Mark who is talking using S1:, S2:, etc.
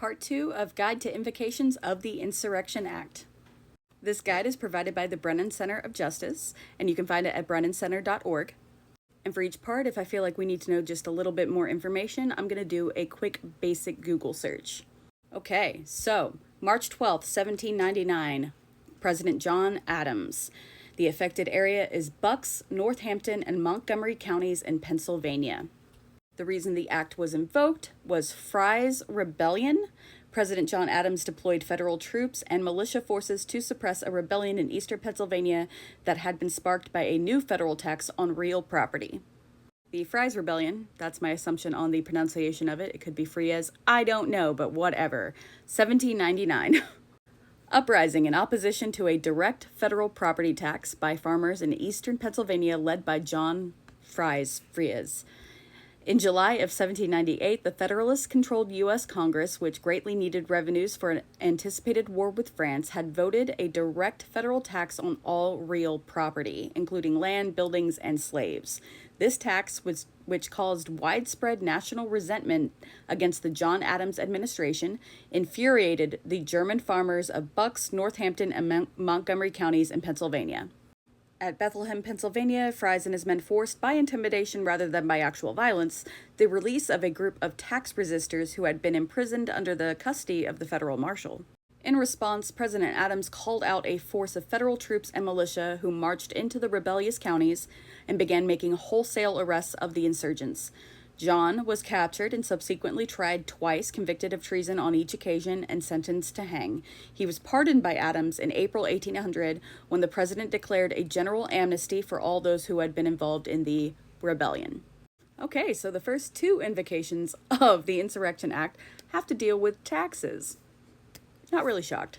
S1: Part 2 of Guide to Invocations of the Insurrection Act. This guide is provided by the Brennan Center of Justice, and you can find it at brennancenter.org. And for each part, if I feel like we need to know just a little bit more information, I'm going to do a quick basic Google search. Okay, so March 12th, 1799, President John Adams. The affected area is Bucks, Northampton, and Montgomery counties in Pennsylvania. The reason the act was invoked was Fry's Rebellion. President John Adams deployed federal troops and militia forces to suppress a rebellion in eastern Pennsylvania that had been sparked by a new federal tax on real property. The Fry's Rebellion, that's my assumption on the pronunciation of it. It could be Frias, I don't know, but whatever. 1799. Uprising in opposition to a direct federal property tax by farmers in eastern Pennsylvania led by John Frias. In July of 1798, the Federalist-controlled U.S. Congress, which greatly needed revenues for an anticipated war with France, had voted a direct federal tax on all real property, including land, buildings, and slaves. This tax, which caused widespread national resentment against the John Adams administration, infuriated the German farmers of Bucks, Northampton, and Montgomery counties in Pennsylvania. At Bethlehem, Pennsylvania, Fries and his men forced by intimidation rather than by actual violence the release of a group of tax resistors who had been imprisoned under the custody of the federal marshal. In response, President Adams called out a force of federal troops and militia who marched into the rebellious counties and began making wholesale arrests of the insurgents. John was captured and subsequently tried twice, convicted of treason on each occasion, and sentenced to hang. He was pardoned by Adams in April 1800 when the president declared a general amnesty for all those who had been involved in the rebellion. Okay, so the first two invocations of the Insurrection Act have to deal with taxes. Not really shocked.